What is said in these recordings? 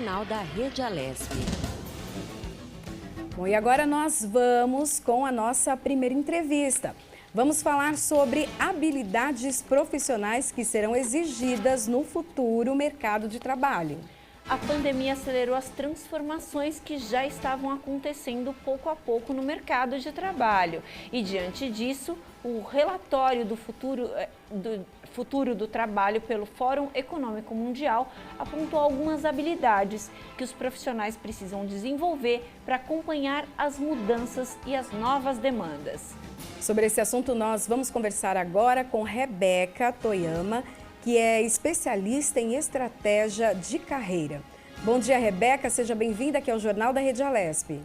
Jornal da Rede Alesp. Bom, e agora nós vamos com a nossa primeira entrevista. Vamos falar sobre habilidades profissionais que serão exigidas no futuro mercado de trabalho. A pandemia acelerou as transformações que já estavam acontecendo pouco a pouco no mercado de trabalho. E diante disso, o relatório do futuro do trabalho pelo Fórum Econômico Mundial apontou algumas habilidades que os profissionais precisam desenvolver para acompanhar as mudanças e as novas demandas. Sobre esse assunto, nós vamos conversar agora com Rebeca Toyama, que é especialista em estratégia de carreira. Bom dia, Rebeca. Seja bem-vinda aqui ao Jornal da Rede Alesp.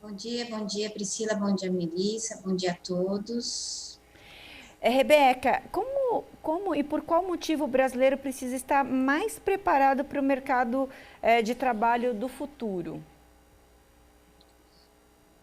Bom dia, Priscila. Bom dia, Melissa. Bom dia a todos. Rebeca, como e por qual motivo o brasileiro precisa estar mais preparado para o mercado de trabalho do futuro?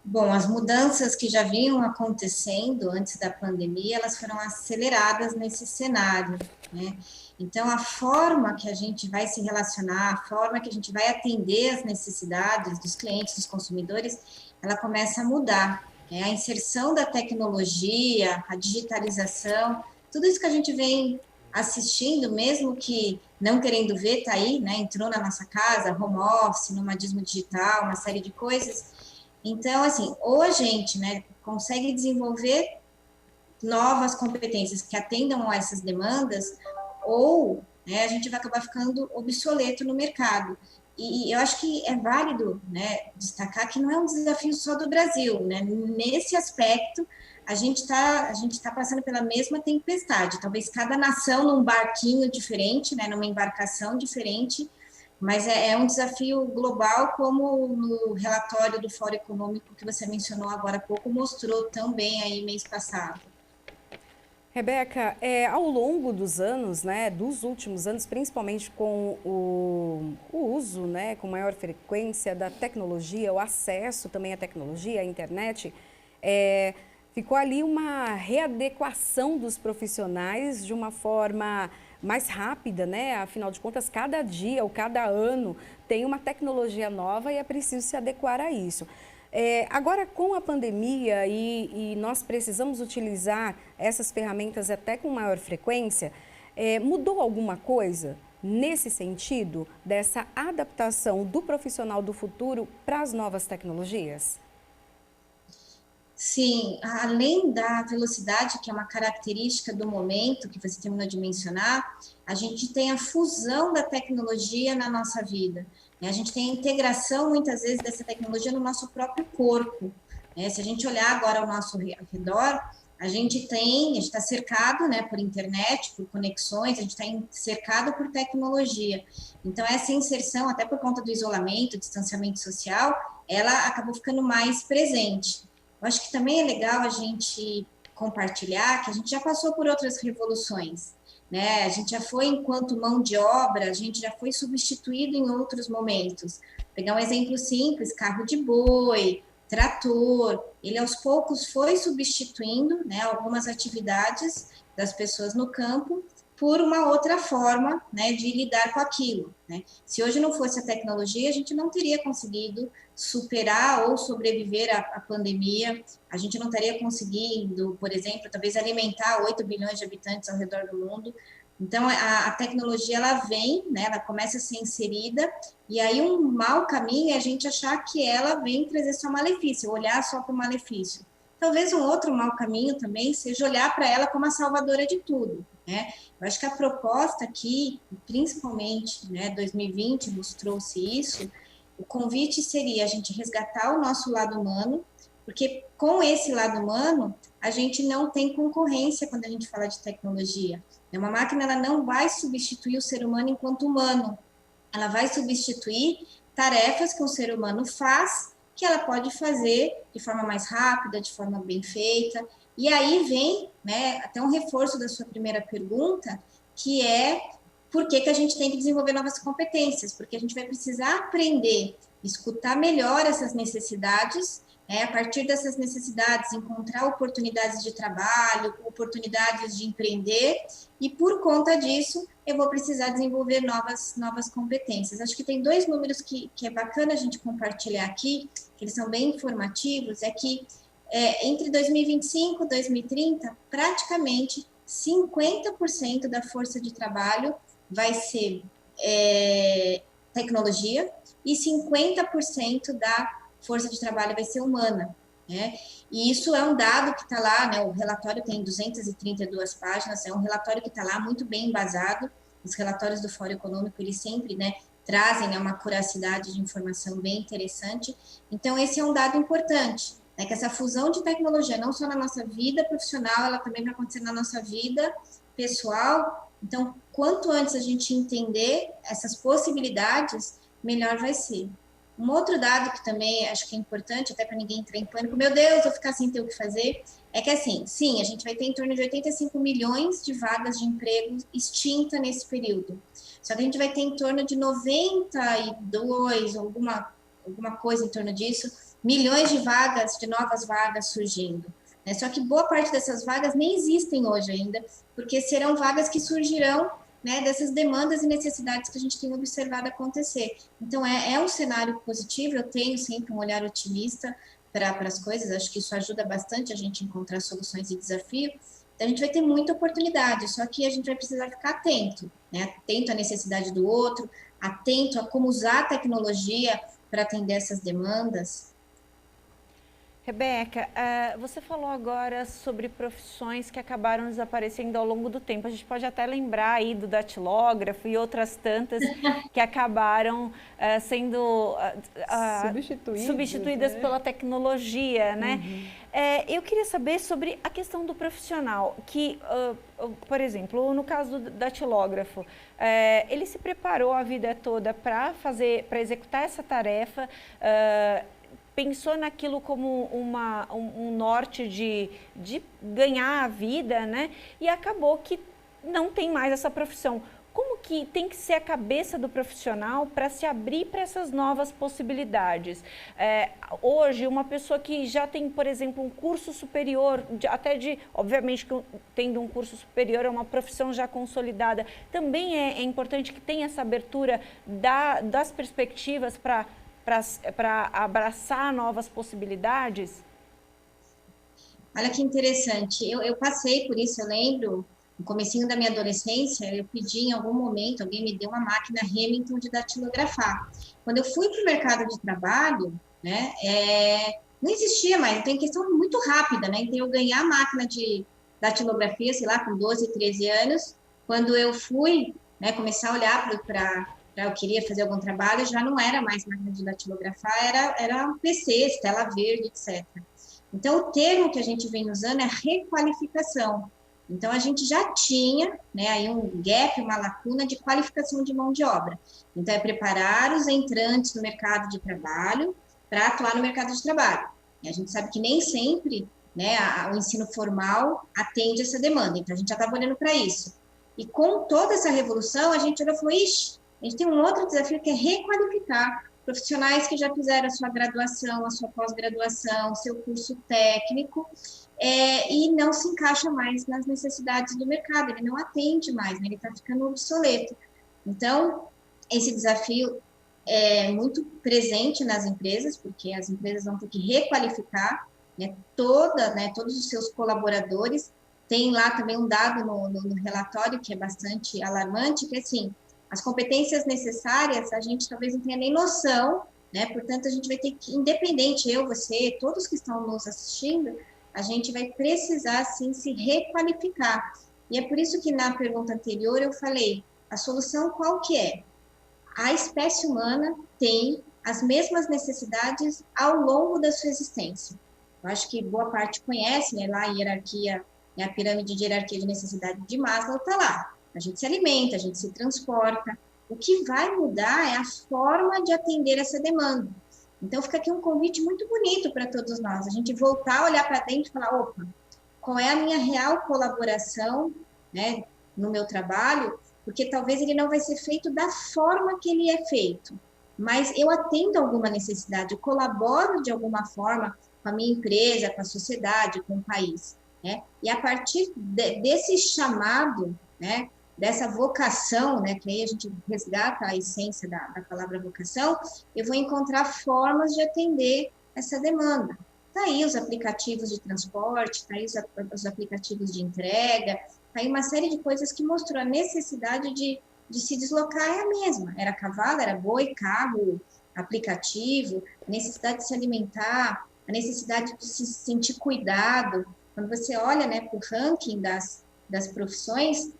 Bom, as mudanças que já vinham acontecendo antes da pandemia, elas foram aceleradas nesse cenário, né? Então, a forma que a gente vai se relacionar, a forma que a gente vai atender as necessidades dos clientes, dos consumidores, ela começa a mudar. A inserção da tecnologia, a digitalização, tudo isso que a gente vem assistindo, mesmo que não querendo ver, está aí, né? Entrou na nossa casa, home office, nomadismo digital, uma série de coisas. Então, assim, ou a gente, né, consegue desenvolver novas competências que atendam a essas demandas, ou, né, a gente vai acabar ficando obsoleto no mercado. E eu acho que é válido, né, destacar que não é um desafio só do Brasil, né? Nesse aspecto, a gente tá passando pela mesma tempestade. Talvez cada nação num barquinho diferente, né, numa embarcação diferente, mas é um desafio global, como no relatório do Fórum Econômico que você mencionou agora há pouco, mostrou também aí mês passado. Rebeca, ao longo dos anos, né, dos últimos anos, principalmente com o uso, né, com maior frequência da tecnologia, o acesso também à tecnologia, à internet, ficou ali uma readequação dos profissionais de uma forma mais rápida, né? Afinal de contas, cada dia ou cada ano tem uma tecnologia nova e é preciso se adequar a isso. Agora, com a pandemia e nós precisamos utilizar essas ferramentas até com maior frequência, mudou alguma coisa nesse sentido, dessa adaptação do profissional do futuro para as novas tecnologias? Sim, além da velocidade, que é uma característica do momento, que você terminou de mencionar, a gente tem a fusão da tecnologia na nossa vida. A gente tem a integração, muitas vezes, dessa tecnologia no nosso próprio corpo. Se a gente olhar agora ao nosso redor, a gente está cercado, né, por internet, por conexões, a gente está cercado por tecnologia. Então, essa inserção, até por conta do isolamento, distanciamento social, ela acabou ficando mais presente. Eu acho que também é legal a gente compartilhar que a gente já passou por outras revoluções, né? A gente já foi, enquanto mão de obra, a gente já foi substituído em outros momentos. Vou pegar um exemplo simples, carro de boi, trator, ele aos poucos foi substituindo, né, algumas atividades das pessoas no campo por uma outra forma, né, de lidar com aquilo, né? Se hoje não fosse a tecnologia, a gente não teria conseguido superar ou sobreviver à pandemia, a gente não estaria conseguindo, por exemplo, talvez alimentar 8 bilhões de habitantes ao redor do mundo. Então, a tecnologia, ela vem, né, ela começa a ser inserida, e aí um mau caminho é a gente achar que ela vem trazer só malefício, olhar só para o malefício. Talvez um outro mau caminho também seja olhar para ela como a salvadora de tudo, né? Eu acho que a proposta aqui, principalmente, né, 2020 mostrou-se isso, o convite seria a gente resgatar o nosso lado humano, porque com esse lado humano, a gente não tem concorrência quando a gente fala de tecnologia. Uma máquina, ela não vai substituir o ser humano enquanto humano, ela vai substituir tarefas que um ser humano faz, que ela pode fazer de forma mais rápida, de forma bem feita. E aí vem, né, até um reforço da sua primeira pergunta, que é por que a gente tem que desenvolver novas competências, porque a gente vai precisar aprender, escutar melhor essas necessidades, a partir dessas necessidades, encontrar oportunidades de trabalho, oportunidades de empreender, e por conta disso, eu vou precisar desenvolver novas competências. Acho que tem 2 números que é bacana a gente compartilhar aqui, que eles são bem informativos, é que entre 2025 e 2030, praticamente 50% da força de trabalho vai ser tecnologia e 50% da força de trabalho vai ser humana, né? E isso é um dado que está lá, né? O relatório tem 232 páginas, é um relatório que está lá muito bem embasado. Os relatórios do Fórum Econômico, eles sempre, né, trazem, né, uma curacidade de informação bem interessante. Então, esse é um dado importante, né, que essa fusão de tecnologia, não só na nossa vida profissional, ela também vai acontecer na nossa vida pessoal. Então, quanto antes a gente entender essas possibilidades, melhor vai ser. Um outro dado que também acho que é importante, até para ninguém entrar em pânico, meu Deus, vou ficar sem ter o que fazer, é que assim, sim, a gente vai ter em torno de 85 milhões de vagas de emprego extinta nesse período. Só que a gente vai ter em torno de 92, alguma coisa em torno disso, milhões de vagas, de novas vagas surgindo. Né? Só que boa parte dessas vagas nem existem hoje ainda, porque serão vagas que surgirão, né, dessas demandas e necessidades que a gente tem observado acontecer. Então, é um cenário positivo, eu tenho sempre um olhar otimista para as coisas, acho que isso ajuda bastante a gente encontrar soluções e desafios. Então, a gente vai ter muita oportunidade, só que a gente vai precisar ficar atento, né, atento à necessidade do outro, atento a como usar a tecnologia para atender essas demandas. Rebeca, você falou agora sobre profissões que acabaram desaparecendo ao longo do tempo. A gente pode até lembrar aí do datilógrafo e outras tantas que acabaram sendo substituídas, né, pela tecnologia, né? Uhum. Eu queria saber sobre a questão do profissional, que, por exemplo, no caso do datilógrafo, ele se preparou a vida toda para executar essa tarefa, pensou naquilo como um norte de ganhar a vida, né? E acabou que não tem mais essa profissão. Como que tem que ser a cabeça do profissional para se abrir para essas novas possibilidades? Hoje, uma pessoa que já tem, por exemplo, um curso superior, obviamente, tendo um curso superior, é uma profissão já consolidada, também é importante que tenha essa abertura das perspectivas para abraçar novas possibilidades? Olha que interessante, eu passei por isso, eu lembro, no comecinho da minha adolescência, eu pedi em algum momento, alguém me deu uma máquina Remington de datilografar. Quando eu fui para o mercado de trabalho, né, não existia mais, então é questão muito rápida, né, então eu ganhar a máquina de datilografia, sei lá, com 12, 13 anos, quando eu fui, né, começar a olhar eu queria fazer algum trabalho, já não era mais máquina de datilografar, era PCs, tela verde, etc. Então, o termo que a gente vem usando é requalificação. Então, a gente já tinha, né, aí um gap, uma lacuna de qualificação de mão de obra. Então, é preparar os entrantes no mercado de trabalho para atuar no mercado de trabalho. E a gente sabe que nem sempre, né, o ensino formal atende essa demanda. Então, a gente já estava olhando para isso. E com toda essa revolução, a gente olhou e falou, ixi, a gente tem um outro desafio que é requalificar profissionais que já fizeram a sua graduação, a sua pós-graduação, seu curso técnico, e não se encaixa mais nas necessidades do mercado, ele não atende mais, né? Ele está ficando obsoleto. Então, esse desafio é muito presente nas empresas, porque as empresas vão ter que requalificar, né, todos os seus colaboradores. Tem lá também um dado no relatório que é bastante alarmante, que é assim, as competências necessárias, a gente talvez não tenha nem noção, né? Portanto, a gente vai ter que, independente, eu, você, todos que estão nos assistindo, a gente vai precisar, sim, se requalificar. E é por isso que na pergunta anterior eu falei, a solução qual que é? A espécie humana tem as mesmas necessidades ao longo da sua existência. Eu acho que boa parte conhece, né? Lá a hierarquia, né, a pirâmide de hierarquia de necessidade de Maslow está lá. A gente se alimenta, a gente se transporta. O que vai mudar é a forma de atender essa demanda. Então, fica aqui um convite muito bonito para todos nós. A gente voltar a olhar para dentro e falar, opa, qual é a minha real colaboração, né, no meu trabalho? Porque talvez ele não vai ser feito da forma que ele é feito. Mas eu atendo alguma necessidade, eu colaboro de alguma forma com a minha empresa, com a sociedade, com o país, né? E a partir desse chamado, né, dessa vocação, né, que aí a gente resgata a essência da palavra vocação, eu vou encontrar formas de atender essa demanda. Tá aí os aplicativos de transporte, tá aí os aplicativos de entrega, tá aí uma série de coisas que mostrou a necessidade de se deslocar é a mesma. Era cavalo, era boi, carro, aplicativo, a necessidade de se alimentar, a necessidade de se sentir cuidado. Quando você olha, né, para o ranking das profissões,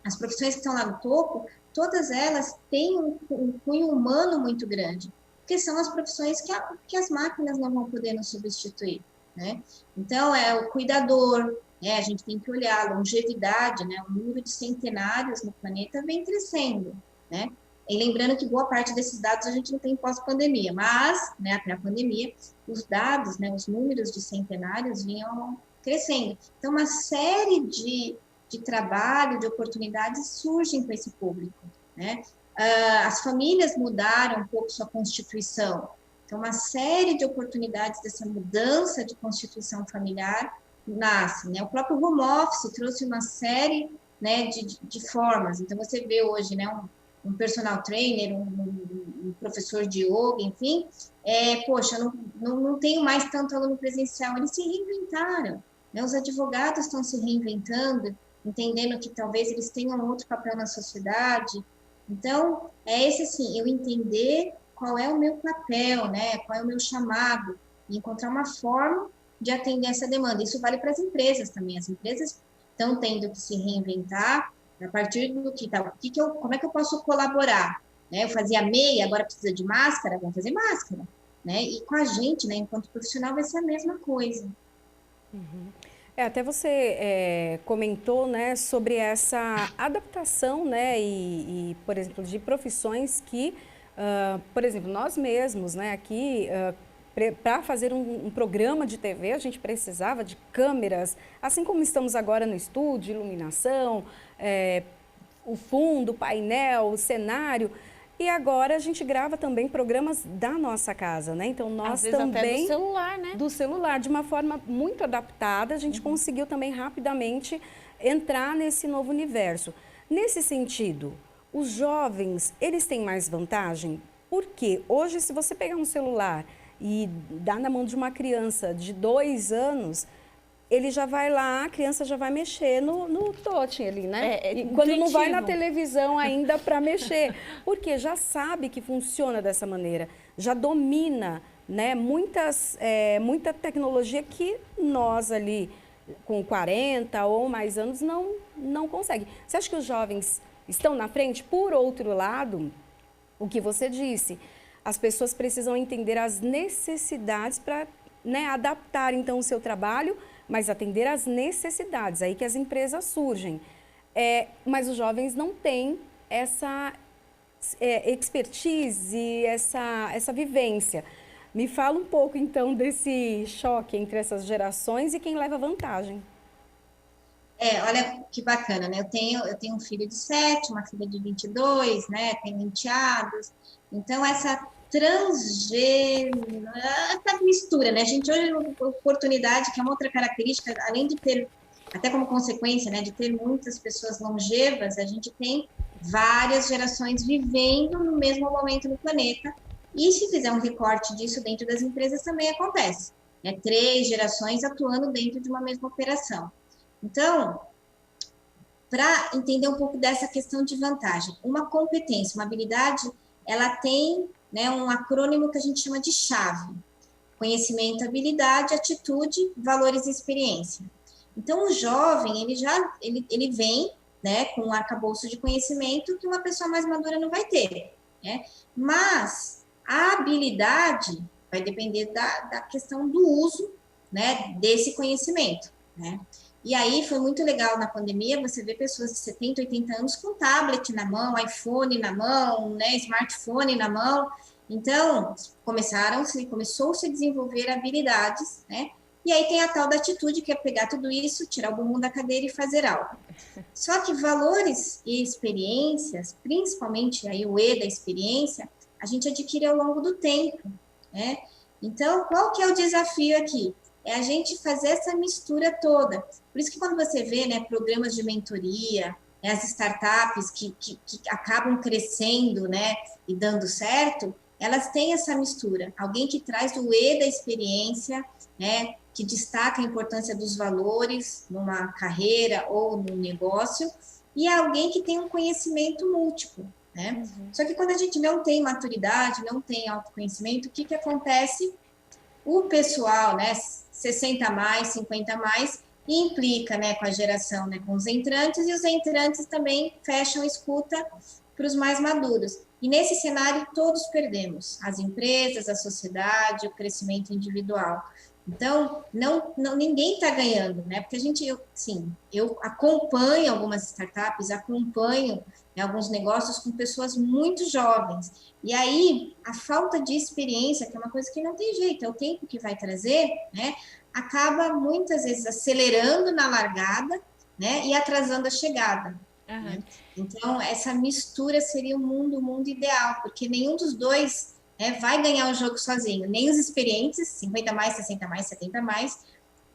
as profissões que estão lá no topo, todas elas têm um cunho humano muito grande, porque são as profissões que as máquinas não vão poder nos substituir, né? Então, é o cuidador, né? A gente tem que olhar a longevidade, né? O número de centenários no planeta vem crescendo, né? E lembrando que boa parte desses dados a gente não tem pós-pandemia, mas, né, até a pandemia, os dados, né, os números de centenários vinham crescendo. Então, uma série de trabalho, de oportunidades surgem para esse público, né? As famílias mudaram um pouco sua constituição, então uma série de oportunidades dessa mudança de constituição familiar nasce, né? O próprio home office trouxe uma série, né, de formas, então você vê hoje, né, um personal trainer, um professor de yoga, enfim, poxa, não tenho mais tanto aluno presencial, eles se reinventaram, né? Os advogados estão se reinventando, entendendo que talvez eles tenham outro papel na sociedade. Então, esse assim, eu entender qual é o meu papel, né? Qual é o meu chamado, e encontrar uma forma de atender essa demanda. Isso vale para as empresas também. As empresas estão tendo que se reinventar a partir do que tá, como é que eu posso colaborar? Né? Eu fazia meia, agora precisa de máscara, vamos fazer máscara, né? E com a gente, né, enquanto profissional, vai ser a mesma coisa. Uhum. Até você comentou, né, sobre essa adaptação, né, por exemplo, de profissões que, por exemplo, nós mesmos, né, aqui, para fazer um programa de TV, a gente precisava de câmeras, assim como estamos agora no estúdio, iluminação, o fundo, o painel, o cenário. E agora a gente grava também programas da nossa casa, né? Então nós às vezes também até do celular, né? Do celular, de uma forma muito adaptada, a gente conseguiu também rapidamente entrar nesse novo universo. Nesse sentido, os jovens, eles têm mais vantagem? Porque hoje, se você pegar um celular e dar na mão de uma criança de 2 anos, ele já vai lá, a criança já vai mexer no touch ali, né? Quando não vai na televisão ainda para mexer, porque já sabe que funciona dessa maneira, já domina, né, muita tecnologia que nós ali com 40 ou mais anos não consegue. Você acha que os jovens estão na frente? Por outro lado, o que você disse, as pessoas precisam entender as necessidades para, né, adaptar então o seu trabalho, mas atender às necessidades, aí que as empresas surgem. Mas os jovens não têm essa expertise, essa vivência. Me fala um pouco, então, desse choque entre essas gerações e quem leva vantagem. Olha que bacana, né? Eu tenho um filho de 7, uma filha de 22, né? Tenho enteados. Então, essa mistura, né? A gente hoje a oportunidade, que é uma outra característica, além de ter, até como consequência, né, de ter muitas pessoas longevas, a gente tem várias gerações vivendo no mesmo momento no planeta, e se fizer um recorte disso dentro das empresas também acontece, né? 3 gerações atuando dentro de uma mesma operação. Então, para entender um pouco dessa questão de vantagem, uma competência, uma habilidade, ela tem, né, um acrônimo que a gente chama de chave: conhecimento, habilidade, atitude, valores e experiência. Então, o jovem, ele vem, né, com um arcabouço de conhecimento que uma pessoa mais madura não vai ter, né? Mas a habilidade vai depender da questão do uso, né, desse conhecimento, né? E aí foi muito legal na pandemia você ver pessoas de 70, 80 anos com tablet na mão, iPhone na mão, né, smartphone na mão. Então, começou-se a desenvolver habilidades, né? E aí tem a tal da atitude, que é pegar tudo isso, tirar o bumbum da cadeira e fazer algo. Só que valores e experiências, principalmente aí o E da experiência, a gente adquire ao longo do tempo, né? Então, qual que é o desafio aqui? É a gente fazer essa mistura toda. Por isso que quando você vê, né, programas de mentoria, né, as startups que acabam crescendo, né, e dando certo, elas têm essa mistura. Alguém que traz o E da experiência, né, que destaca a importância dos valores numa carreira ou num negócio, e alguém que tem um conhecimento múltiplo, né? Só que quando a gente não tem maturidade, não tem autoconhecimento, o que acontece? O pessoal, né, 60 mais, 50 mais, implica, né, com a geração, né, com os entrantes, e os entrantes também fecham escuta para os mais maduros. E nesse cenário todos perdemos, as empresas, a sociedade, o crescimento individual. Então, ninguém está ganhando, né? Porque eu acompanho algumas startups, acompanho, né, alguns negócios com pessoas muito jovens. E aí, a falta de experiência, que é uma coisa que não tem jeito, é o tempo que vai trazer, né? Acaba muitas vezes acelerando na largada, né? E atrasando a chegada. Uhum. Né? Então, essa mistura seria o mundo ideal, porque nenhum dos dois, né, vai ganhar o jogo sozinho, nem os experientes, 50 mais, 60 mais, 70 mais,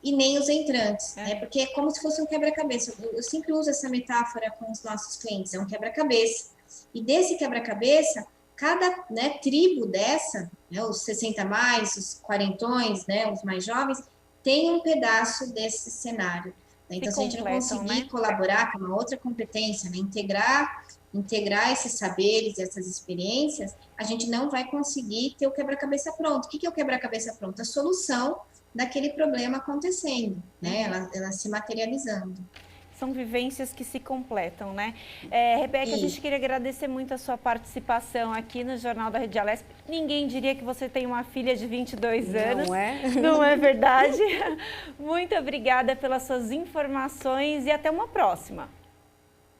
e nem os entrantes, né? Porque é como se fosse um quebra-cabeça. Eu sempre uso essa metáfora com os nossos clientes, é um quebra-cabeça. E desse quebra-cabeça, cada, né, tribo dessa, né, os 60 mais, os quarentões, né, os mais jovens, tem um pedaço desse cenário. Então, se a gente não conseguir colaborar com uma outra competência, né, integrar esses saberes, essas experiências, a gente não vai conseguir ter o quebra-cabeça pronto. O que é o quebra-cabeça pronto? A solução daquele problema acontecendo, né? Ela se materializando. São vivências que se completam, né? Rebeca, a gente queria agradecer muito a sua participação aqui no Jornal da Rede Alesp. Ninguém diria que você tem uma filha de 22 anos. Não é? Não é verdade? Muito obrigada pelas suas informações e até uma próxima.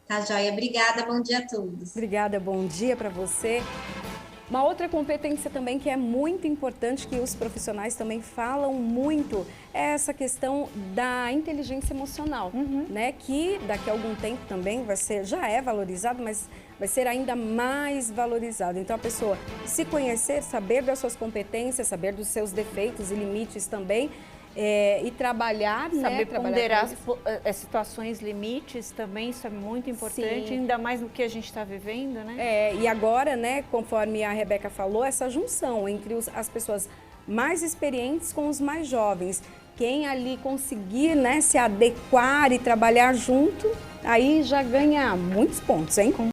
Tá, joia. Obrigada, bom dia a todos. Obrigada, bom dia para você. Uma outra competência também que é muito importante, que os profissionais também falam muito, é essa questão da inteligência emocional, né? Que daqui a algum tempo também já é valorizado, mas vai ser ainda mais valorizado. Então a pessoa se conhecer, saber das suas competências, saber dos seus defeitos e limites também, e trabalhar, saber né? ponderar as situações limites também, isso é muito importante. Sim. Ainda mais no que a gente está vivendo, né? E agora, né, conforme a Rebeca falou, essa junção entre as pessoas mais experientes com os mais jovens, quem ali conseguir, né, se adequar e trabalhar junto, aí já ganha muitos pontos, hein?